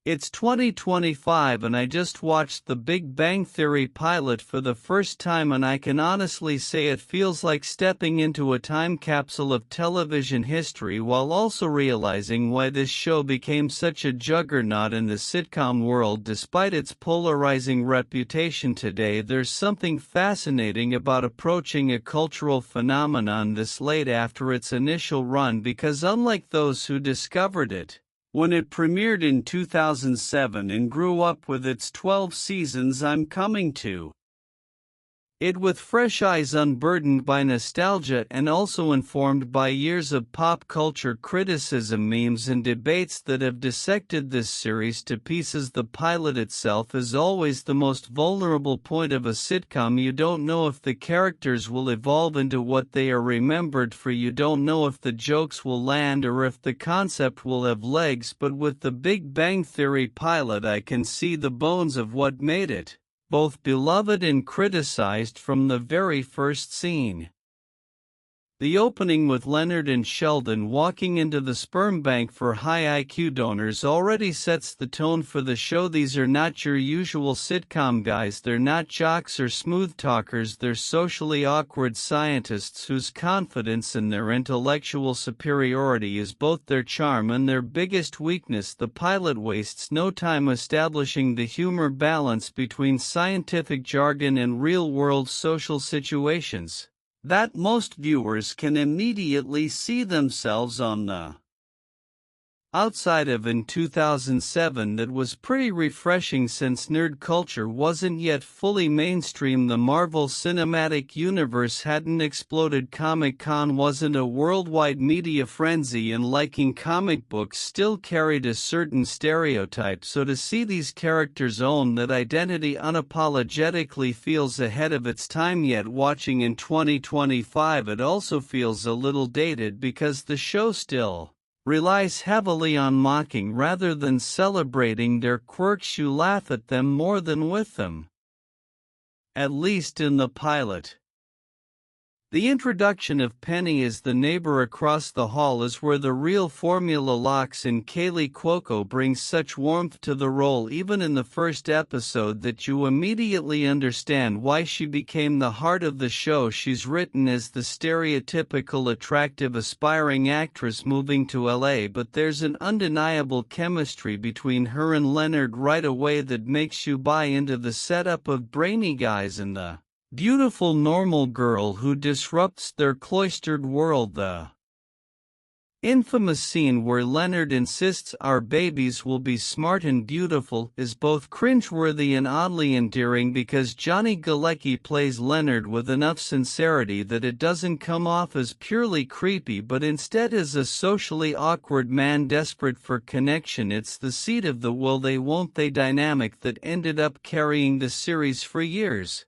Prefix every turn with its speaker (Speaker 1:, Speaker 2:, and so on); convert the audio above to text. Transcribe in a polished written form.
Speaker 1: It's 2025 and I just watched The Big Bang Theory pilot for the first time, and I can honestly say it feels like stepping into a time capsule of television history, while also realizing why this show became such a juggernaut in the sitcom world despite its polarizing reputation today. There's something fascinating about approaching a cultural phenomenon this late after its initial run, because unlike those who discovered it when it premiered in 2007 and grew up with its 12 seasons, I'm coming to it with fresh eyes, unburdened by nostalgia and also informed by years of pop culture criticism, memes, and debates that have dissected this series to pieces. The pilot itself is always the most vulnerable point of a sitcom. You don't know if the characters will evolve into what they are remembered for. You don't know if the jokes will land or if the concept will have legs. But with the Big Bang Theory pilot, I can see the bones of what made it both beloved and criticized from the very first scene. The opening with Leonard and Sheldon walking into the sperm bank for high IQ donors already sets the tone for the show. These are not your usual sitcom guys. They're not jocks or smooth talkers. They're socially awkward scientists whose confidence in their intellectual superiority is both their charm and their biggest weakness. The pilot wastes no time establishing the humor balance between scientific jargon and real-world social situations that most viewers can immediately see themselves on the outside of. In 2007, that was pretty refreshing since nerd culture wasn't yet fully mainstream. The Marvel Cinematic Universe hadn't exploded. Comic-Con wasn't a worldwide media frenzy, and liking comic books still carried a certain stereotype. So to see these characters own that identity unapologetically feels ahead of its time. Yet watching in 2025, it also feels a little dated because the show still relies heavily on mocking rather than celebrating their quirks. You laugh at them more than with them, at least in the pilot. The introduction of Penny as the neighbor across the hall is where the real formula locks in. Kaylee Cuoco brings such warmth to the role even in the first episode that you immediately understand why she became the heart of the show. She's written as the stereotypical attractive aspiring actress moving to LA, but there's an undeniable chemistry between her and Leonard right away that makes you buy into the setup of brainy guys and the beautiful normal girl who disrupts their cloistered world. The infamous scene where Leonard insists our babies will be smart and beautiful is both cringeworthy and oddly endearing, because Johnny Galecki plays Leonard with enough sincerity that it doesn't come off as purely creepy, but instead as a socially awkward man desperate for connection. It's the seed of the will they won't they dynamic that ended up carrying the series for years.